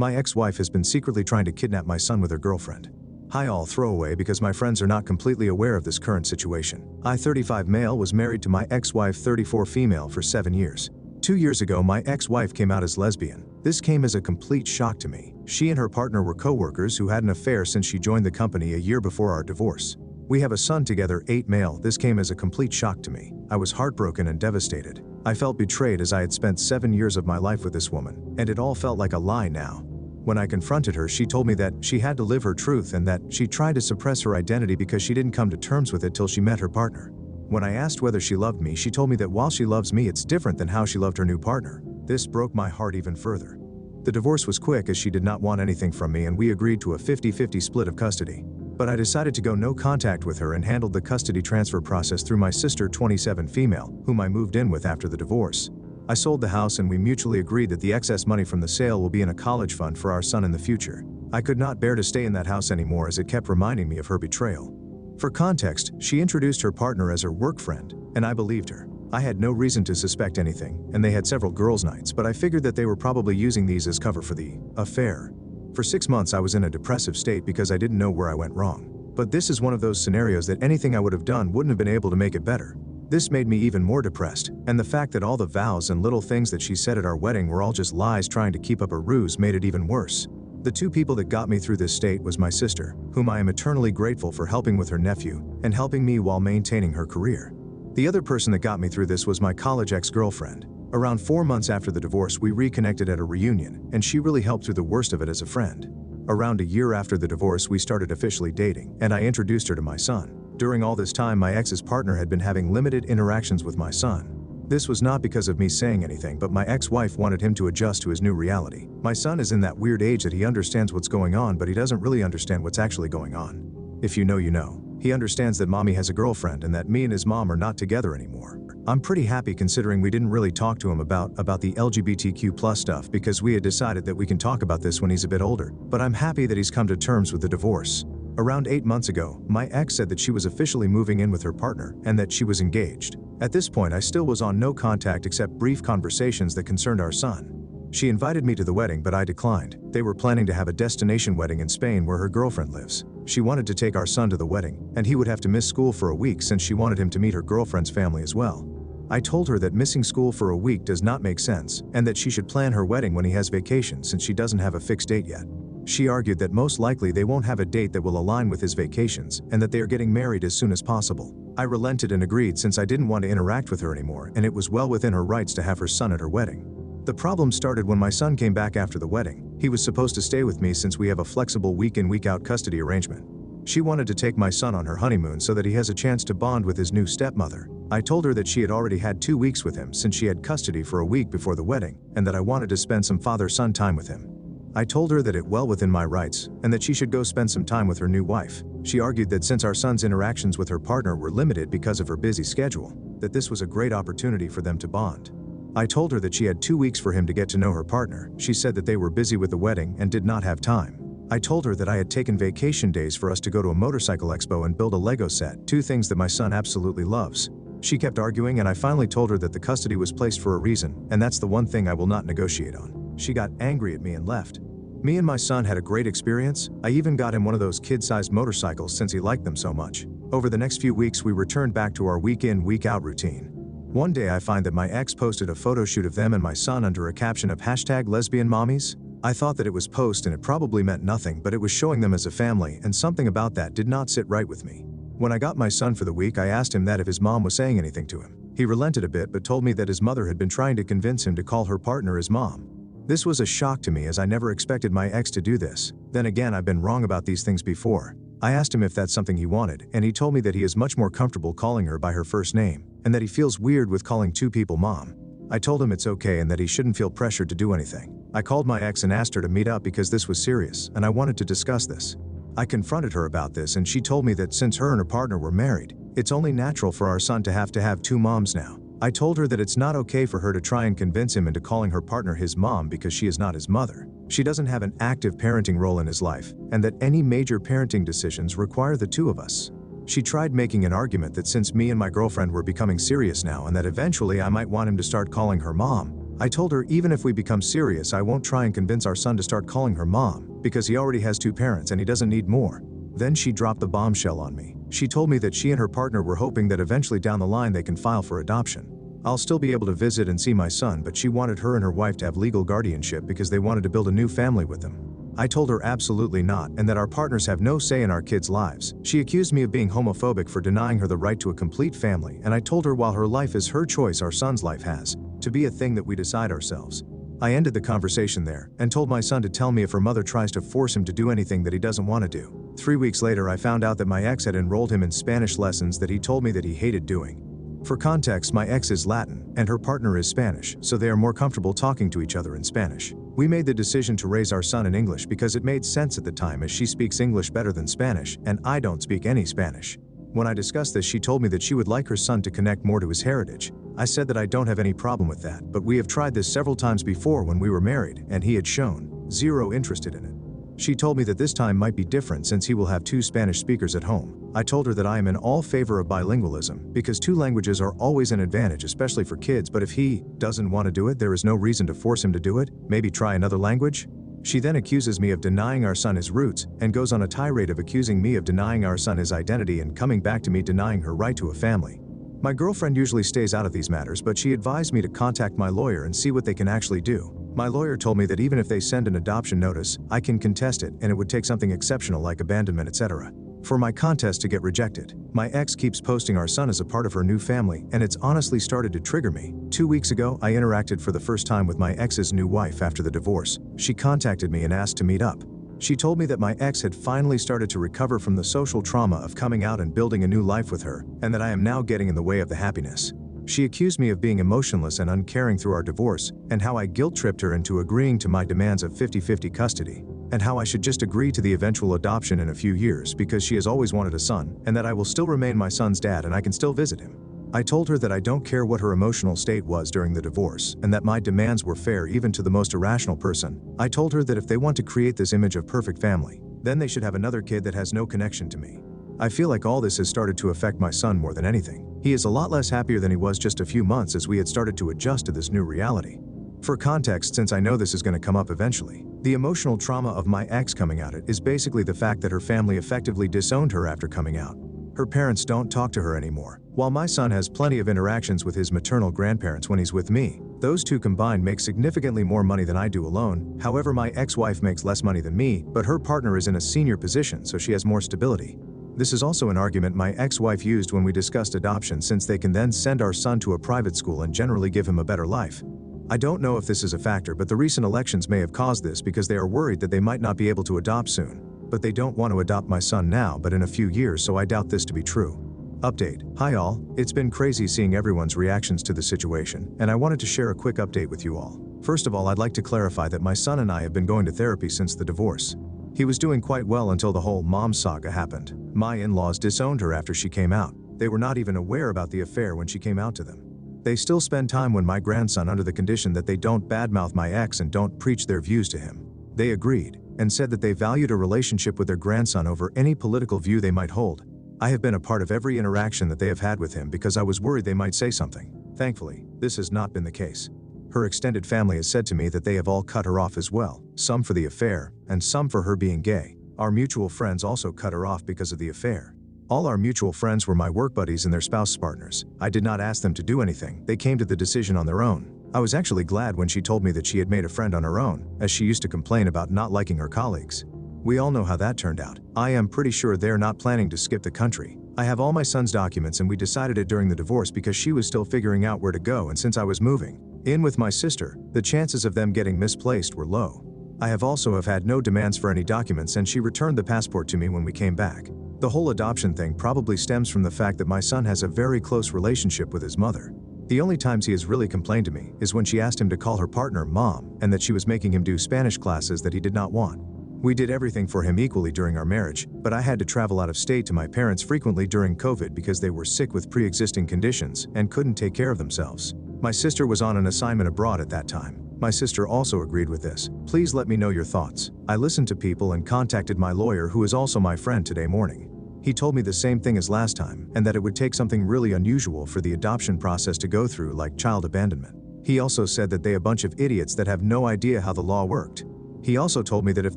My ex-wife has been secretly trying to kidnap my son with her girlfriend. Hi all, throwaway because my friends are not completely aware of this current situation. I, 35 male, was married to my ex-wife, 34 female, for 7 years. 2 years ago, my ex-wife came out as lesbian. This came as a complete shock to me. She and her partner were co-workers who had an affair since she joined the company a year before our divorce. We have a son together, 8 male. This came as a complete shock to me. I was heartbroken and devastated. I felt betrayed as I had spent 7 years of my life with this woman, and it all felt like a lie now. When I confronted her, she told me that she had to live her truth and that she tried to suppress her identity because she didn't come to terms with it till she met her partner. When I asked whether she loved me, she told me that while she loves me, it's different than how she loved her new partner. This broke my heart even further. The divorce was quick as she did not want anything from me, and we agreed to a 50-50 split of custody. But I decided to go no contact with her and handled the custody transfer process through my sister, 27 female, whom I moved in with after the divorce. I sold the house and we mutually agreed that the excess money from the sale will be in a college fund for our son in the future. I could not bear to stay in that house anymore as it kept reminding me of her betrayal. For context, she introduced her partner as her work friend, and I believed her. I had no reason to suspect anything, and they had several girls' nights, but I figured that they were probably using these as cover for the affair. For 6 months I was in a depressive state because I didn't know where I went wrong. But this is one of those scenarios that anything I would have done wouldn't have been able to make it better. This made me even more depressed, and the fact that all the vows and little things that she said at our wedding were all just lies trying to keep up a ruse made it even worse. The 2 people that got me through this state was my sister, whom I am eternally grateful for helping with her nephew and helping me while maintaining her career. The other person that got me through this was my college ex-girlfriend. Around 4 months after the divorce, we reconnected at a reunion, and she really helped through the worst of it as a friend. Around a year after the divorce, we started officially dating, and I introduced her to my son. During all this time, my ex's partner had been having limited interactions with my son. This was not because of me saying anything, but my ex-wife wanted him to adjust to his new reality. My son is in that weird age that he understands what's going on, but he doesn't really understand what's actually going on. If you know, you know. He understands that mommy has a girlfriend and that me and his mom are not together anymore. I'm pretty happy considering we didn't really talk to him about the LGBTQ+ stuff because we had decided that we can talk about this when he's a bit older, but I'm happy that he's come to terms with the divorce. Around 8 months ago, my ex said that she was officially moving in with her partner and that she was engaged. At this point, I still was on no contact except brief conversations that concerned our son. She invited me to the wedding, but I declined. They were planning to have a destination wedding in Spain where her girlfriend lives. She wanted to take our son to the wedding, and he would have to miss school for a week since she wanted him to meet her girlfriend's family as well. I told her that missing school for a week does not make sense, and that she should plan her wedding when he has vacation since she doesn't have a fixed date yet. She argued that most likely they won't have a date that will align with his vacations, and that they are getting married as soon as possible. I relented and agreed since I didn't want to interact with her anymore, and it was well within her rights to have her son at her wedding. The problem started when my son came back after the wedding. He was supposed to stay with me since we have a flexible week-in, week-out custody arrangement. She wanted to take my son on her honeymoon so that he has a chance to bond with his new stepmother. I told her that she had already had 2 weeks with him since she had custody for a week before the wedding, and that I wanted to spend some father-son time with him. I told her that it well within my rights, and that she should go spend some time with her new wife. She argued that since our son's interactions with her partner were limited because of her busy schedule, that this was a great opportunity for them to bond. I told her that she had 2 weeks for him to get to know her partner. She said that they were busy with the wedding and did not have time. I told her that I had taken vacation days for us to go to a motorcycle expo and build a Lego set, 2 things that my son absolutely loves. She kept arguing, and I finally told her that the custody was placed for a reason, and that's the one thing I will not negotiate on. She got angry at me and left. Me and my son had a great experience. I even got him one of those kid-sized motorcycles since he liked them so much. Over the next few weeks, we returned back to our week-in, week-out routine. One day I find that my ex posted a photo shoot of them and my son under a caption of #lesbianmommies. I thought that it was post and it probably meant nothing, but it was showing them as a family, and something about that did not sit right with me. When I got my son for the week, I asked him that if his mom was saying anything to him. He relented a bit but told me that his mother had been trying to convince him to call her partner his mom. This was a shock to me as I never expected my ex to do this. Then again, I've been wrong about these things before. I asked him if that's something he wanted, and he told me that he is much more comfortable calling her by her first name, and that he feels weird with calling 2 people mom. I told him it's okay and that he shouldn't feel pressured to do anything. I called my ex and asked her to meet up because this was serious, and I wanted to discuss this. I confronted her about this, and she told me that since her and her partner were married, it's only natural for our son to have 2 moms now. I told her that it's not okay for her to try and convince him into calling her partner his mom because she is not his mother. She doesn't have an active parenting role in his life, and that any major parenting decisions require the 2 of us. She tried making an argument that since me and my girlfriend were becoming serious now and that eventually I might want him to start calling her mom, I told her even if we become serious, I won't try and convince our son to start calling her mom, because he already has 2 parents and he doesn't need more. Then she dropped the bombshell on me. She told me that she and her partner were hoping that eventually down the line they can file for adoption. I'll still be able to visit and see my son, but she wanted her and her wife to have legal guardianship because they wanted to build a new family with them. I told her absolutely not, and that our partners have no say in our kids' lives. She accused me of being homophobic for denying her the right to a complete family, and I told her while her life is her choice, our son's life has to be a thing that we decide ourselves. I ended the conversation there and told my son to tell me if her mother tries to force him to do anything that he doesn't want to do. 3 weeks later, I found out that my ex had enrolled him in Spanish lessons that he told me that he hated doing. For context, my ex is Latin and her partner is Spanish, so they are more comfortable talking to each other in Spanish. We made the decision to raise our son in English because it made sense at the time, as she speaks English better than Spanish and I don't speak any Spanish. When I discussed this, she told me that she would like her son to connect more to his heritage. I said that I don't have any problem with that, but we have tried this several times before when we were married, and he had shown zero interest in it. She told me that this time might be different since he will have 2 Spanish speakers at home. I told her that I am in all favor of bilingualism because 2 languages are always an advantage, especially for kids, but if he doesn't want to do it, there is no reason to force him to do it. Maybe try another language? She then accuses me of denying our son his roots and goes on a tirade of accusing me of denying our son his identity and coming back to me denying her right to a family. My girlfriend usually stays out of these matters, but she advised me to contact my lawyer and see what they can actually do. My lawyer told me that even if they send an adoption notice, I can contest it, and it would take something exceptional like abandonment, etc. for my contest to get rejected. My ex keeps posting our son as a part of her new family, and it's honestly started to trigger me. 2 weeks ago, I interacted for the first time with my ex's new wife after the divorce. She contacted me and asked to meet up. She told me that my ex had finally started to recover from the social trauma of coming out and building a new life with her, and that I am now getting in the way of the happiness. She accused me of being emotionless and uncaring through our divorce, and how I guilt-tripped her into agreeing to my demands of 50-50 custody, and how I should just agree to the eventual adoption in a few years because she has always wanted a son, and that I will still remain my son's dad and I can still visit him. I told her that I don't care what her emotional state was during the divorce, and that my demands were fair even to the most irrational person. I told her that if they want to create this image of perfect family, then they should have another kid that has no connection to me. I feel like all this has started to affect my son more than anything. He is a lot less happier than he was just a few months as we had started to adjust to this new reality. For context, since I know this is going to come up eventually, the emotional trauma of my ex coming out is basically the fact that her family effectively disowned her after coming out. Her parents don't talk to her anymore. While my son has plenty of interactions with his maternal grandparents when he's with me, those 2 combined make significantly more money than I do alone. However, my ex-wife makes less money than me, but her partner is in a senior position, so she has more stability. This is also an argument my ex-wife used when we discussed adoption, since they can then send our son to a private school and generally give him a better life. I don't know if this is a factor, but the recent elections may have caused this because they are worried that they might not be able to adopt soon. But they don't want to adopt my son now, but in a few years, so I doubt this to be true. Update. Hi all, it's been crazy seeing everyone's reactions to the situation, and I wanted to share a quick update with you all. First of all, I'd like to clarify that my son and I have been going to therapy since the divorce. He was doing quite well until the whole mom saga happened. My in-laws disowned her after she came out. They were not even aware about the affair when she came out to them. They still spend time with my grandson under the condition that they don't badmouth my ex and don't preach their views to him. They agreed and said that they valued a relationship with their grandson over any political view they might hold. I have been a part of every interaction that they have had with him because I was worried they might say something. Thankfully, this has not been the case. Her extended family has said to me that they have all cut her off as well, some for the affair, and some for her being gay. Our mutual friends also cut her off because of the affair. All our mutual friends were my work buddies and their spouse partners. I did not ask them to do anything, they came to the decision on their own. I was actually glad when she told me that she had made a friend on her own, as she used to complain about not liking her colleagues. We all know how that turned out. I am pretty sure they're not planning to skip the country. I have all my son's documents and we decided it during the divorce because she was still figuring out where to go, and since I was moving in with my sister, the chances of them getting misplaced were low. I have had no demands for any documents, and she returned the passport to me when we came back. The whole adoption thing probably stems from the fact that my son has a very close relationship with his mother. The only times he has really complained to me is when she asked him to call her partner mom and that she was making him do Spanish classes that he did not want. We did everything for him equally during our marriage, but I had to travel out of state to my parents frequently during COVID because they were sick with pre-existing conditions and couldn't take care of themselves. My sister was on an assignment abroad at that time. My sister also agreed with this. Please let me know your thoughts. I listened to people and contacted my lawyer, who is also my friend, today morning. He told me the same thing as last time, and that it would take something really unusual for the adoption process to go through, like child abandonment. He also said that they a bunch of idiots that have no idea how the law worked. He also told me that if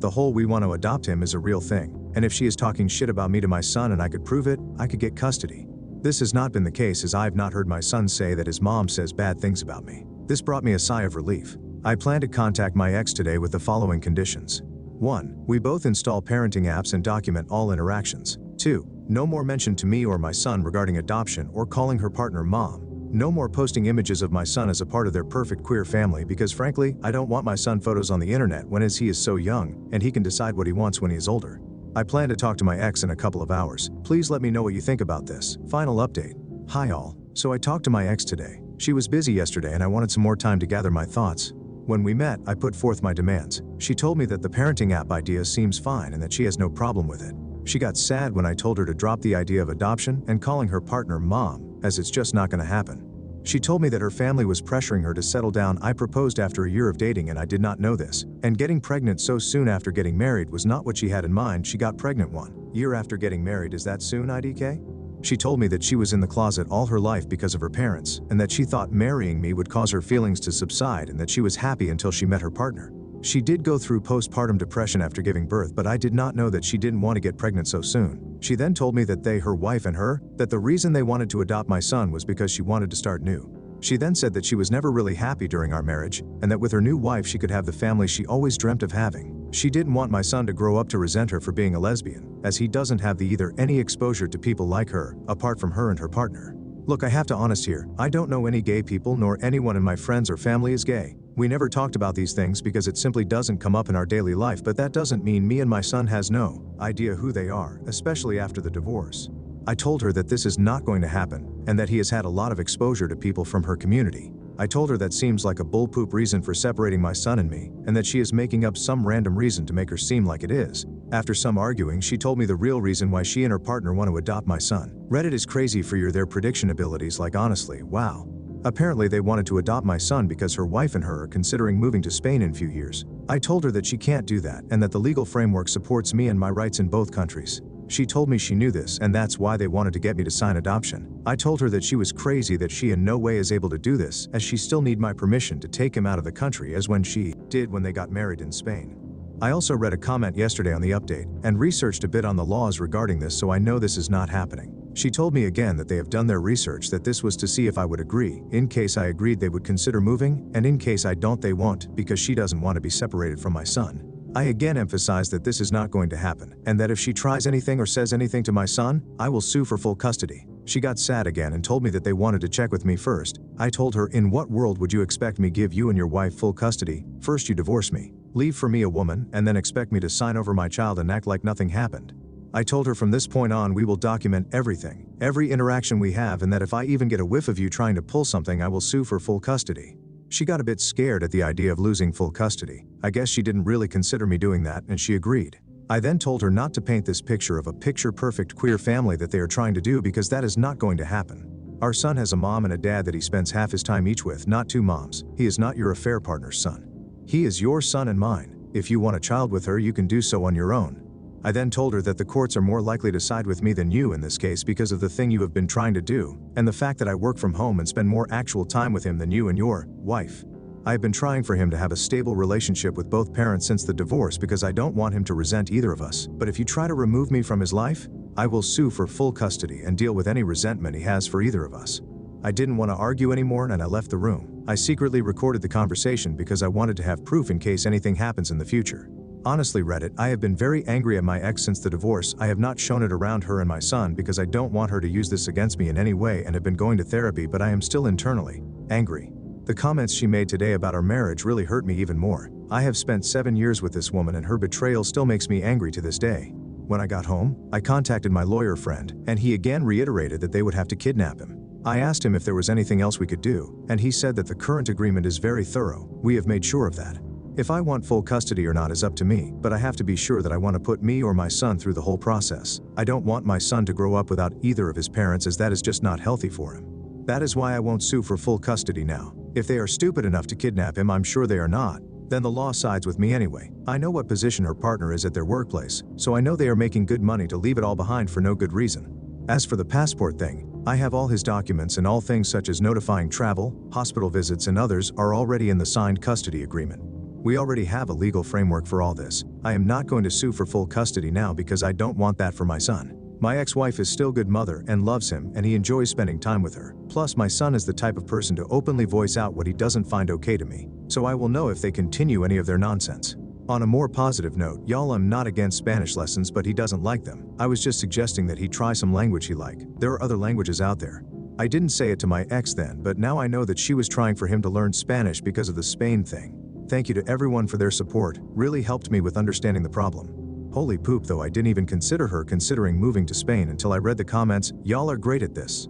the whole "we want to adopt him" is a real thing, and if she is talking shit about me to my son and I could prove it, I could get custody. This has not been the case, as I've not heard my son say that his mom says bad things about me. This brought me a sigh of relief. I plan to contact my ex today with the following conditions. 1. We both install parenting apps and document all interactions. 2. No more mention to me or my son regarding adoption or calling her partner mom. No more posting images of my son as a part of their perfect queer family, because frankly, I don't want my son photos on the internet when he is so young, and he can decide what he wants when he is older. I plan to talk to my ex in a couple of hours. Please let me know what you think about this. Final update. Hi all. So I talked to my ex today. She was busy yesterday and I wanted some more time to gather my thoughts. When we met, I put forth my demands. She told me that the parenting app idea seems fine and that she has no problem with it. She got sad when I told her to drop the idea of adoption and calling her partner mom, as it's just not going to happen. She told me that her family was pressuring her to settle down. I proposed after a year of dating and I did not know this. And getting pregnant so soon after getting married was not what she had in mind. She got pregnant 1 year after getting married. Is that soon, IDK? She told me that she was in the closet all her life because of her parents, and that she thought marrying me would cause her feelings to subside, and that she was happy until she met her partner. She did go through postpartum depression after giving birth, but I did not know that she didn't want to get pregnant so soon. She then told me that they, her wife and her, that the reason they wanted to adopt my son was because she wanted to start new. She then said that she was never really happy during our marriage, and that with her new wife she could have the family she always dreamt of having. She didn't want my son to grow up to resent her for being a lesbian, as he doesn't have either any exposure to people like her, apart from her and her partner. Look, I have to honest here, I don't know any gay people, nor anyone in my friends or family is gay. We never talked about these things because it simply doesn't come up in our daily life, but that doesn't mean me and my son has no idea who they are, especially after the divorce. I told her that this is not going to happen, and that he has had a lot of exposure to people from her community. I told her that seems like a bullpoop reason for separating my son and me, and that she is making up some random reason to make her seem like it is. After some arguing, she told me the real reason why she and her partner want to adopt my son. Reddit is crazy for their prediction abilities, like honestly, wow. Apparently they wanted to adopt my son because her wife and her are considering moving to Spain in a few years. I told her that she can't do that and that the legal framework supports me and my rights in both countries. She told me she knew this and that's why they wanted to get me to sign adoption. I told her that she was crazy, that she in no way is able to do this, as she still need my permission to take him out of the country, as when she did when they got married in Spain. I also read a comment yesterday on the update and researched a bit on the laws regarding this, so I know this is not happening. She told me again that they have done their research, that this was to see if I would agree. In case I agreed, they would consider moving, and in case I don't, they won't, because she doesn't want to be separated from my son. I again emphasized that this is not going to happen, and that if she tries anything or says anything to my son, I will sue for full custody. She got sad again and told me that they wanted to check with me first. I told her, in what world would you expect me give you and your wife full custody? First you divorce me, leave for me a woman, and then expect me to sign over my child and act like nothing happened. I told her from this point on we will document everything, every interaction we have, and that if I even get a whiff of you trying to pull something, I will sue for full custody. She got a bit scared at the idea of losing full custody. I guess she didn't really consider me doing that, and she agreed. I then told her not to paint this picture of a picture-perfect queer family that they are trying to do, because that is not going to happen. Our son has a mom and a dad that he spends half his time each with, not two moms. He is not your affair partner's son. He is your son and mine. If you want a child with her, you can do so on your own. I then told her that the courts are more likely to side with me than you in this case because of the thing you have been trying to do, and the fact that I work from home and spend more actual time with him than you and your wife. I have been trying for him to have a stable relationship with both parents since the divorce because I don't want him to resent either of us. But if you try to remove me from his life, I will sue for full custody and deal with any resentment he has for either of us. I didn't want to argue anymore and I left the room. I secretly recorded the conversation because I wanted to have proof in case anything happens in the future. Honestly, Reddit, I have been very angry at my ex since the divorce. I have not shown it around her and my son because I don't want her to use this against me in any way, and have been going to therapy, but I am still internally angry. The comments she made today about our marriage really hurt me even more. I have spent 7 years with this woman and her betrayal still makes me angry to this day. When I got home, I contacted my lawyer friend, and he again reiterated that they would have to kidnap him. I asked him if there was anything else we could do, and he said that the current agreement is very thorough. We have made sure of that. If I want full custody or not is up to me, but I have to be sure that I want to put me or my son through the whole process. I don't want my son to grow up without either of his parents, as that is just not healthy for him. That is why I won't sue for full custody now. If they are stupid enough to kidnap him, I'm sure they are not, then the law sides with me anyway. I know what position her partner is at their workplace, so I know they are making good money to leave it all behind for no good reason. As for the passport thing, I have all his documents, and all things such as notifying travel, hospital visits and others are already in the signed custody agreement. We already have a legal framework for all this. I am not going to sue for full custody now because I don't want that for my son. My ex-wife is still a good mother and loves him, and he enjoys spending time with her. Plus, my son is the type of person to openly voice out what he doesn't find okay to me, so I will know if they continue any of their nonsense. On a more positive note, y'all, I'm not against Spanish lessons, but he doesn't like them. I was just suggesting that he try some language he like. There are other languages out there. I didn't say it to my ex then, but now I know that she was trying for him to learn Spanish because of the Spain thing. Thank you to everyone for their support, really helped me with understanding the problem. Holy poop though, I didn't even consider her considering moving to Spain until I read the comments. Y'all are great at this.